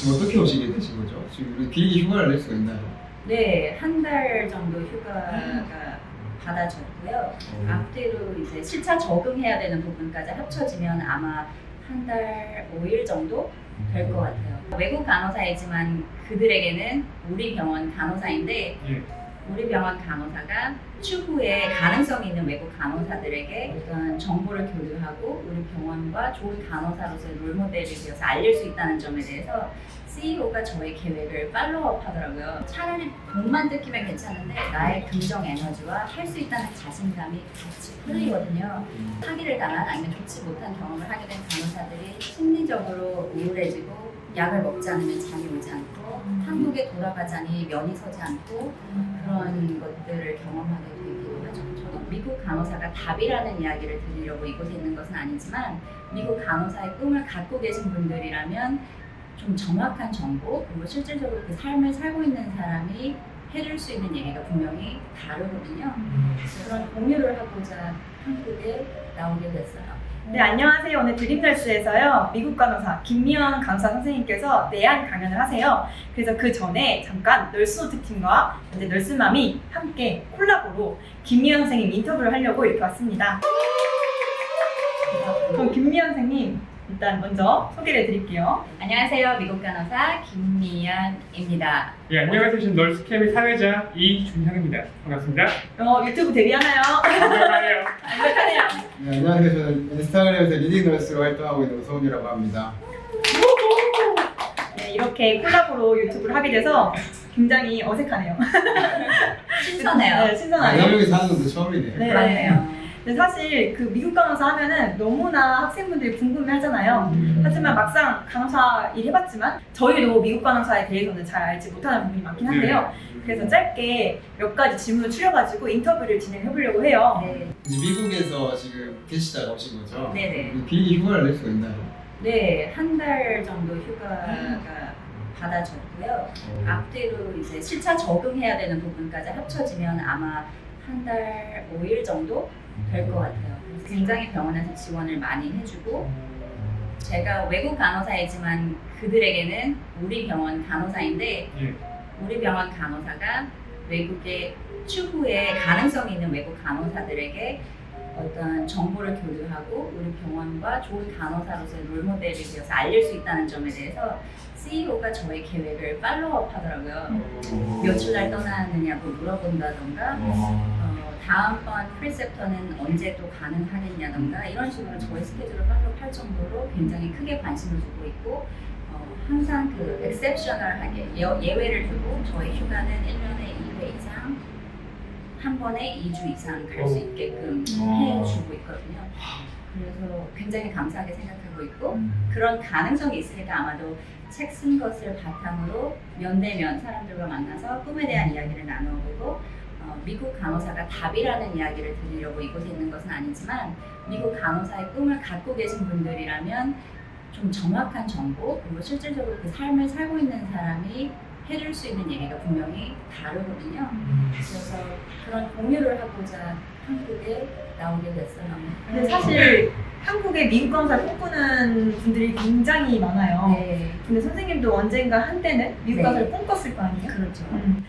지금 어떻게 오시게 되신 거죠? 지금 우리 길게 휴가를 낼 수가 있나요? 네, 한 달 정도 휴가가 받아졌고요. 어. 앞뒤로 이제 실차 적응해야 되는 부분까지 합쳐지면 아마 한 달 5일 정도 될 것 같아요. 외국 간호사이지만 그들에게는 우리 병원 간호사인데 예. 우리 병원 간호사가 추후에 가능성이 있는 외국 간호사들에게 어떤 정보를 교류하고 우리 병원과 좋은 간호사로서의 롤모델이 되어서 알릴 수 있다는 점에 대해서 CEO가 저희 계획을 팔로우업 하더라고요. 차라리 돈만 뜯기면 괜찮은데 나의 긍정 에너지와 할 수 있다는 자신감이 같이 끌리거든요. 사기를 당한 아니면 좋지 못한 경험을 하게 된 간호사들이 심리적으로 우울해지고 약을 먹지 않으면 잠이 오지 않고 한국에 돌아가자니 면이 서지 않고 그런 것들을 경험하게 되기도 하죠. 저도 미국 간호사가 답이라는 이야기를 드리려고 이곳에 있는 것은 아니지만 미국 간호사의 꿈을 갖고 계신 분들이라면 좀 정확한 정보 그리고 실질적으로 그 삶을 살고 있는 사람이 해줄 수 있는 얘기가 분명히 다르거든요. 그래서 그런 공유를 하고자 한국에 나오게 됐어요. 네, 안녕하세요. 오늘 드림널스에서요. 미국 간호사 김미연 간호사 선생님께서 내한 강연을 하세요. 그래서 그 전에 잠깐 널스노트 팀과 이제 널스맘이 함께 콜라보로 김미연 선생님 인터뷰를 하려고 이렇게 왔습니다. 그럼 김미연 선생님 일단 먼저 소개를 해드릴게요. 안녕하세요. 미국 간호사 김미연입니다. 예, 안녕하세요. 저는 널스캠의 사회자 이준형입니다. 반갑습니다. 유튜브 데뷔하나요? 안녕하세요. 완벽하네요. 네, 안녕하세요. 저는 인스타그램에서 리딩 너스로 활동하고 있는 오성훈이라고 합니다. 네, 이렇게 콜라보로 유튜브를 하게 돼서 굉장히 어색하네요. 신선해요. 네, 신선하네요. 여기서 하는 것도 처음이네요. 네. 맞네요. 근데 사실 그 미국 간호사 하면은 너무나 학생분들이 궁금해 하잖아요. 하지만 막상 간호사 일 해봤지만 저희도 미국 간호사에 대해서는 잘 알지 못하는 부분이 많긴 한데요. 그래서 짧게 몇 가지 질문을 추려가지고 인터뷰를 진행해보려고 해요. 네. 이제 미국에서 지금 계시다가 오신 거죠? 네네. 우리 길게 휴가를 낼 수가 있나요? 네, 한 달 정도 휴가가 받아졌고요. 어. 앞뒤로 이제 실차 적응해야 되는 부분까지 합쳐지면 아마 한 달 5일 정도 될 것 같아요. 그래서 굉장히 병원에서 지원을 많이 해주고 제가 외국 간호사이지만 그들에게는 우리 병원 간호사인데 예. 우리 병원 간호사가 외국에 추후에 가능성이 있는 외국 간호사들에게 어떤 정보를 교류하고 우리 병원과 좋은 간호사로서의 롤모델이 되어서 알릴 수 있다는 점에 대해서 CEO가 저희 계획을 팔로우업 하더라고요. 며칠 날 떠나느냐고 물어본다던가 다음번 프리셉터는 언제 또 가능하겠냐던가 이런 식으로 저희 스케줄을 팔로우할 정도로 굉장히 크게 관심을 두고 있고 항상 그 엑셉셔널하게 예외를 두고 저희 휴가는 1년에 2회 이상 한 번에 2주 이상 갈 수 있게끔 해주고 있거든요. 그래서 굉장히 감사하게 생각하고 있고 그런 가능성이 있으니까 아마도 책 쓴 것을 바탕으로 면대면 사람들과 만나서 꿈에 대한 이야기를 나누어보고 미국 간호사가 답이라는 이야기를 드리려고 이곳에 있는 것은 아니지만 미국 간호사의 꿈을 갖고 계신 분들이라면 좀 정확한 정보 그리고 실질적으로 그 삶을 살고 있는 사람이 해줄 수 있는 얘기가 분명히 다르거든요. 그래서 그런 공유를 하고자 한국에 나오게 됐어요. 근데 사실 한국에 미국 간호사를 꿈꾸는 분들이 굉장히 많아요. 네, 근데 선생님도 언젠가 한때는 미국 네. 간호사를 꿈꿨을 거 아니에요? 그렇죠.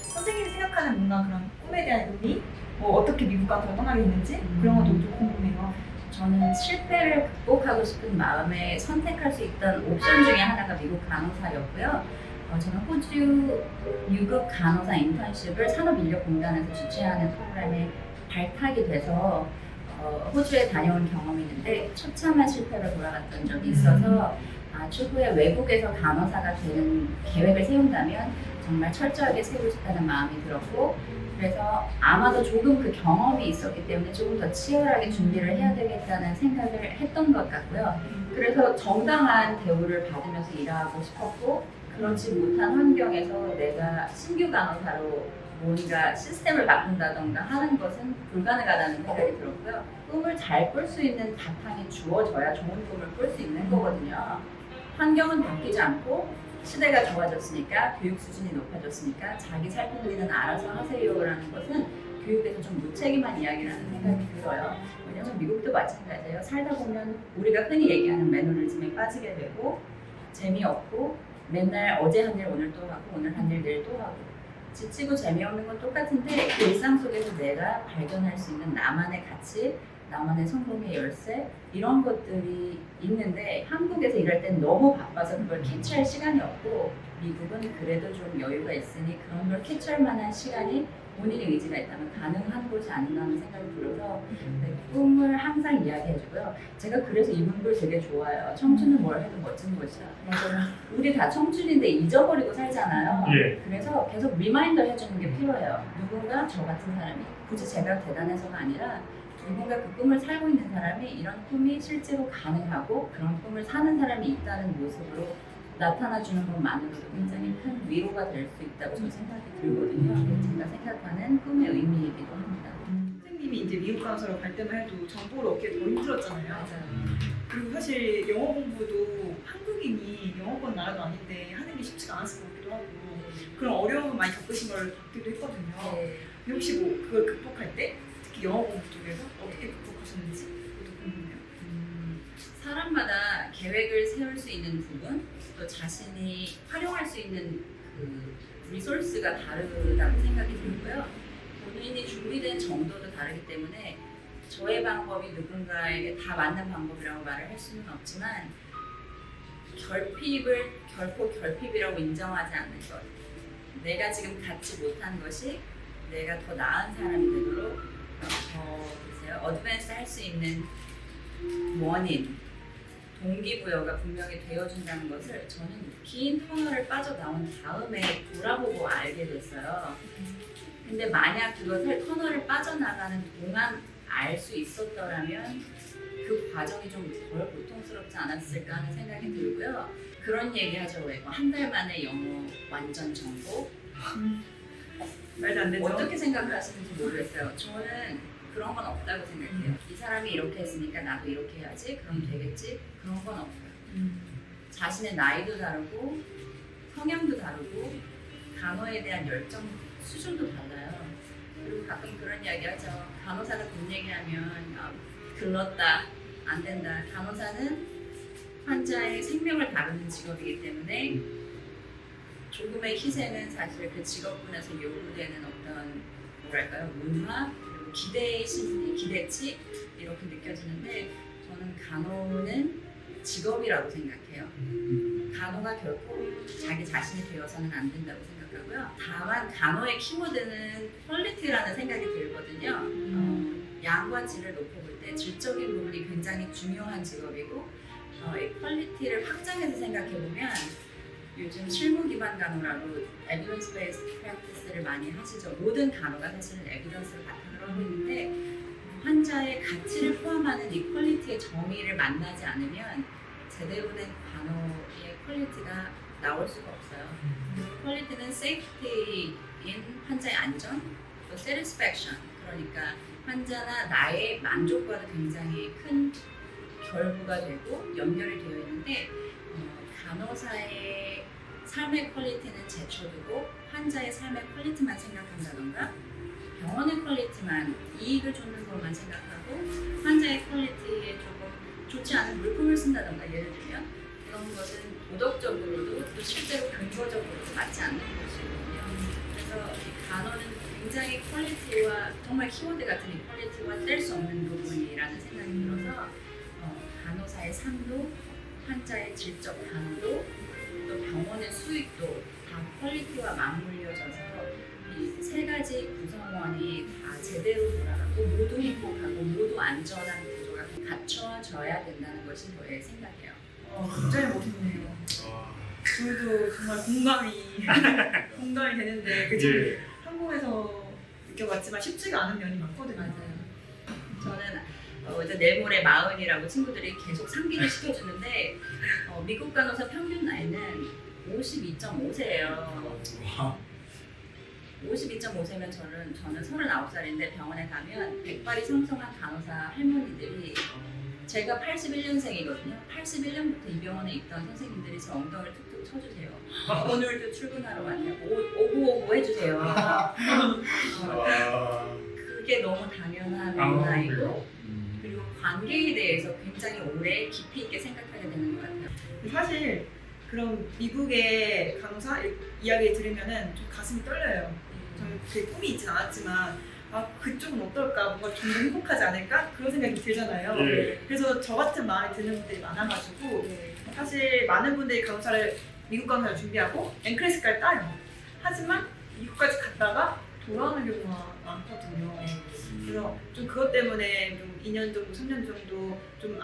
선생님이 생각하는 뭔가 그런 꿈에 대한 의미? 뭐 어떻게 미국 간호사를 떠나게 됐는지 그런 것도 좀 궁금해요. 저는 실패를 극복하고 싶은 마음에 선택할 수 있던 옵션 중에 하나가 미국 간호사였고요. 저는 호주 유급 간호사 인턴십을 산업인력공단에서 주최하는 프로그램에 발탁이 돼서 호주에 다녀온 경험이 있는데 처참한 실패로 돌아갔던 적이 있어서 추후에 외국에서 간호사가 되는 계획을 세운다면 정말 철저하게 세우고 싶다는 마음이 들었고 그래서 아마도 조금 그 경험이 있었기 때문에 조금 더 치열하게 준비를 해야 되겠다는 생각을 했던 것 같고요. 그래서 정당한 대우를 받으면서 일하고 싶었고 그렇지 못한 환경에서 내가 신규 간호사로 뭔가 시스템을 바꾼다던가 하는 것은 불가능하다는 생각이 들었고요. 꿈을 잘 꿀 수 있는 바탕이 주어져야 좋은 꿈을 꿀 수 있는 거거든요. 환경은 바뀌지 않고 시대가 좋아졌으니까 교육 수준이 높아졌으니까 자기 살림일은 알아서 하세요라는 것은 교육에서 좀 무책임한 이야기라는 생각이 들어요. 왜냐하면 미국도 마찬가지예요. 살다 보면 우리가 흔히 얘기하는 매너리즘에 빠지게 되고 재미없고 맨날 어제 한 일 오늘 또 하고 오늘 한 일 내일 또 하고 지치고 재미없는 건 똑같은데 그 일상 속에서 내가 발견할 수 있는 나만의 가치, 나만의 성공의 열쇠 이런 것들이 있는데 한국에서 일할 땐 너무 바빠서 그걸 캐치할 시간이 없고 미국은 그래도 좀 여유가 있으니 그런 걸 캐치할 만한 시간이 본인의 의지가 있다면 가능한 곳이 아닌가 하는 생각이 들어서 네, 꿈을 항상 이야기해주고요. 제가 그래서 이 문구를 되게 좋아해요. 청춘은 뭘 해도 멋진 것이야. 우리 다 청춘인데 잊어버리고 살잖아요. 예. 그래서 계속 리마인더 해주는 게 필요해요. 누군가 저 같은 사람이 굳이 제가 대단해서가 아니라 누군가 그 꿈을 살고 있는 사람이 이런 꿈이 실제로 가능하고 그런 꿈을 사는 사람이 있다는 모습으로 나타나주는 것만으로도 굉장히 큰 위로가 될 수 있다고 저는 생각이 들거든요. 제가 생각하는 꿈의 의미이기도 합니다. 선생님이 이제 미국 간호사로 갈 때만 해도 정보를 얻기 더 힘들었잖아요. 맞아요. 그리고 사실 영어 공부도 한국인이 영어권 나라도 아닌데 하는 게 쉽지가 않았을 것 같기도 하고 그런 어려움을 많이 겪으신 걸 받기도 했거든요. 네. 근데 혹시 뭐 그걸 극복할 때 특히 영어 공부 쪽에서 어떻게 극복하셨는지 그것도 궁금해요. 사람마다 계획을 세울 수 있는 부분, 또 자신이 활용할 수 있는 그 리소스가 다르다고 생각이 들고요. 본인이 준비된 정도도 다르기 때문에 저의 방법이 누군가에게 다 맞는 방법이라고 말을 할 수는 없지만 결핍을 결코 결핍이라고 인정하지 않는 것. 내가 지금 갖지 못한 것이 내가 더 나은 사람이 되도록 글쎄요, 어드밴스 할 수 있는 원인, 동기부여가 분명히 되어준다는 것을 저는 긴 터널을 빠져나온 다음에 돌아보고 알게 됐어요. 근데 만약 그것을 터널을 빠져나가는 동안 알 수 있었더라면 그 과정이 좀 덜 고통스럽지 않았을까 하는 생각이 들고요. 그런 얘기 하죠. 왜? 한 달 만에 영어 완전 정보? 말도 안 되죠. 어떻게 생각을 하시는지 모르겠어요. 저는 그런 건 없다고 생각해요. 이 사람이 이렇게 했으니까 나도 이렇게 해야지. 그럼 되겠지? 그런 건 없어요. 자신의 나이도 다르고 성향도 다르고 간호에 대한 열정 수준도 달라요. 그리고 가끔 그런 이야기 하죠. 간호사가 돈 얘기하면 글렀다, 안 된다. 간호사는 환자의 생명을 다루는 직업이기 때문에 조금의 희생은 사실 그 직업군에서 요구되는 어떤 뭐랄까요, 문화 그리고 기대치 이렇게 느껴지는데 저는 간호는 직업이라고 생각해요. 간호가 결코 자기 자신이 되어서는 안 된다고 생각하고요. 다만 간호의 키워드는 퀄리티라는 생각이 들거든요. 양과 질을 높여볼 때 질적인 부분이 굉장히 중요한 직업이고 이 퀄리티를 확장해서 생각해보면 요즘 실무 기반 간호라고 에비던스 베이스드 프랙티스를 많이 하시죠. 모든 간호가 사실은 에비던스를 바탕으로 하고 있는데 환자의 가치를 포함하는 이 퀄리티의 정의를 만나지 않으면 제대로 된 간호의 퀄리티가 나올 수가 없어요. 그 퀄리티는 세이프티인 환자의 안전, 또 satisfaction, 그러니까 환자나 나의 만족과도 굉장히 큰 결부가 되고 연결이 되어 있는데 간호사의 삶의 퀄리티는 제쳐두고 환자의 삶의 퀄리티만 생각한다던가 병원의 퀄리티만 이익을 쫓는 것만 생각하고 환자의 퀄리티에 조금 좋지 않은 물품을 쓴다던가 예를 들면 그런 것은 도덕적으로도 또 실제로 근거적으로도 맞지 않는 것이거든요. 그래서 이 간호는 굉장히 퀄리티와 정말 키워드 같은 이 퀄리티와 뗄 수 없는 부분이라는 생각이 들어서 간호사의 삶도 환자의 질적 간호도 또 병원의 수익도 다 퀄리티와 맞물려져서 이 세 가지 구성원이 다 제대로 돌아가고 모두 행복하고 모두 안전한 구조가 갖춰져야 된다는 것이 저의 생각이에요. 굉장히 멋있네요. 저희도 정말 공감이 되는데 그쵸? 예. 한국에서 느껴봤지만 쉽지가 않은 면이 많거든요. 맞아요. 저는 이제 내일 모레 40이라고 친구들이 계속 상기를 시켜주는데 미국 간호사 평균 나이는 52.5세예요. 52.5세면 저는 39살인데 병원에 가면 백발이 성성한 간호사 할머니들이 제가 81년생이거든요. 81년부터 이 병원에 있던 선생님들이 제 엉덩이를 툭툭 쳐주세요. 오늘도 출근하러 왔냐고 오구오구 해주세요. 그게 너무 당연한 문화이고 그리고 관계에 대해서 굉장히 오래 깊이 있게 생각하게 되는 것 같아요. 사실 그런 미국의 간호사 이야기 들으면은 좀 가슴이 떨려요. 저는 그 꿈이 있진 않았지만 아 그쪽은 어떨까 뭔가 좀 더 행복하지 않을까 그런 생각이 들잖아요. 네. 그래서 저 같은 마음이 드는 분들이 많아가지고 네. 사실 많은 분들이 간호사를 미국 간호사를 준비하고 NCLES까지 따요. 하지만 미국까지 갔다가 돌아오는 경우가 많거든요. 그래서 좀 그것 때문에 좀 2년 정도, 3년 정도 좀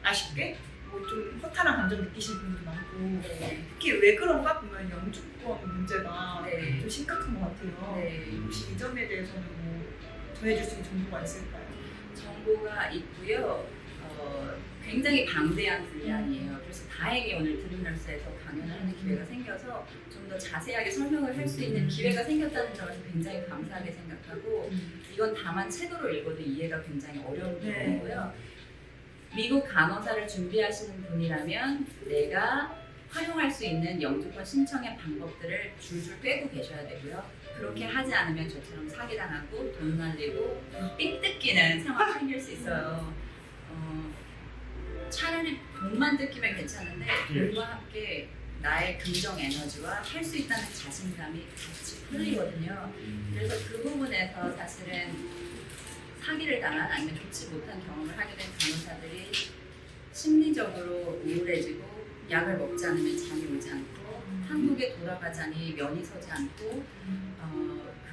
아쉽게 뭐 좀 허탈한 감정 느끼시는 분도 많고 네. 특히 왜 그런가 보면 영주권 문제가 네. 좀 심각한 것 같아요. 네. 혹시 이 점에 대해서는 뭐 전해줄 수 있는 정보가 있을까요? 정보가 있고요. 굉장히 방대한 분야이에요. 그래서 다행히 오늘 드림널스에서 강연을 하는 기회가 생겨서 좀 더 자세하게 설명을 할 수 있는 기회가 생겼다는 점에서 굉장히 감사하게 생각하고 이건 다만 책으로 읽어도 이해가 굉장히 어려운 네. 부분이고요. 미국 간호사를 준비하시는 분이라면 내가 활용할 수 있는 영주권 신청의 방법들을 줄줄 꿰고 계셔야 되고요. 그렇게 하지 않으면 저처럼 사기당하고 돈 날리고 삥 뜯기는 상황이 생길 수 있어요. 차라리 돈만 뜯기면 괜찮은데 돈과 함께 나의 긍정 에너지와 할 수 있다는 자신감이 같이 풀리거든요. 그래서 그 부분에서 사실은 사기를 당한 아니면 좋지 못한 경험을 하게 된 간호사들이 심리적으로 우울해지고 약을 먹지 않으면 잠이 오지 않고 한국에 돌아가자니 면이 서지 않고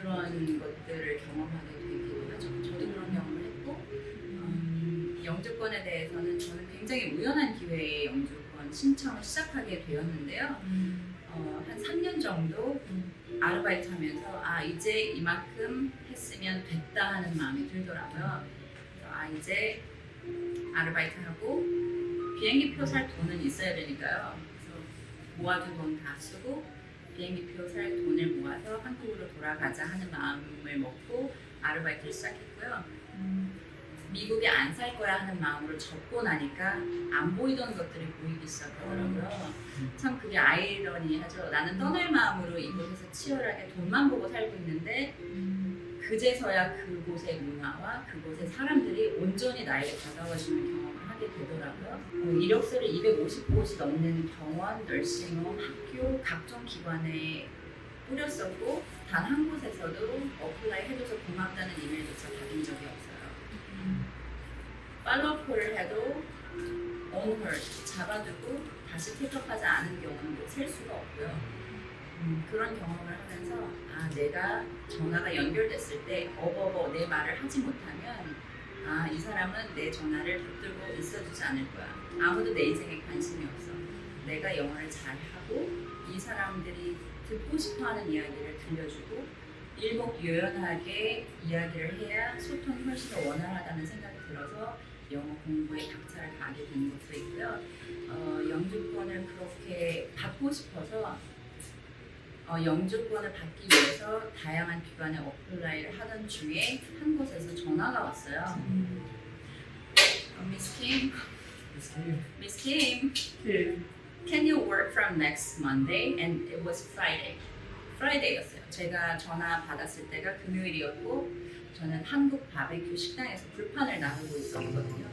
그런 것들을 경험하게 되기도 하죠. 저도 그런 경험을 했고 영주권에 대해서는 저는 굉장히 우연한 기회에 영주권 신청을 시작하게 되었는데요. 한 3년 정도 아르바이트 하면서 아 이제 이만큼 했으면 됐다 하는 마음이 들더라고요. 그래서 아 이제 아르바이트 하고 비행기표 살 돈은 있어야 되니까요. 그래서 모아둔 돈 다 쓰고 비행기표 살 돈을 모아서 한국으로 돌아가자 하는 마음을 먹고 아르바이트를 시작했고요. 미국에 안 살 거야 하는 마음으로 접고 나니까 안 보이던 것들이 보이기 시작하더라고요. 참 그게 아이러니하죠. 나는 떠날 마음으로 이곳에서 치열하게 돈만 보고 살고 있는데 그제서야 그곳의 문화와 그곳의 사람들이 온전히 나에게 다가와주는 경험을 하게 되더라고요. 이력서를 250곳이 넘는 병원, 너싱홈, 학교, 각종 기관에 뿌렸었고 단 한 곳에서도 어플라이 해줘서 고맙다는 이메일조차 받은 적이 없어요. 팔로우업을 해도 on hold, 잡아두고 다시 픽업하지 않은 경우는 셀 수가 없고요. 그런 경험을 하면서 아 내가 전화가 연결됐을 때 어버버 내 말을 하지 못하면 아 이 사람은 내 전화를 붙들고 있어주지 않을 거야. 아무도 내 인생에 관심이 없어. 내가 영어를 잘하고 이 사람들이 듣고 싶어하는 이야기를 들려주고 일목요연하게 이야기를 해야 소통이 훨씬 더 원활하다는 생각이 들어서 영어 공부에 박차를 가게 된 것도 있고요. 영주권을 그렇게 받고 싶어서 영주권을 받기 위해서 다양한 기관에 어플라이를 하던 중에 한 곳에서 전화가 왔어요. Miss Kim, Miss Kim, 예. can you work from next Monday? And it was Friday. Friday였어요. 제가 전화 받았을 때가 금요일이었고 저는 한국 바베큐 식당에서 불판을 나르고 있었거든요.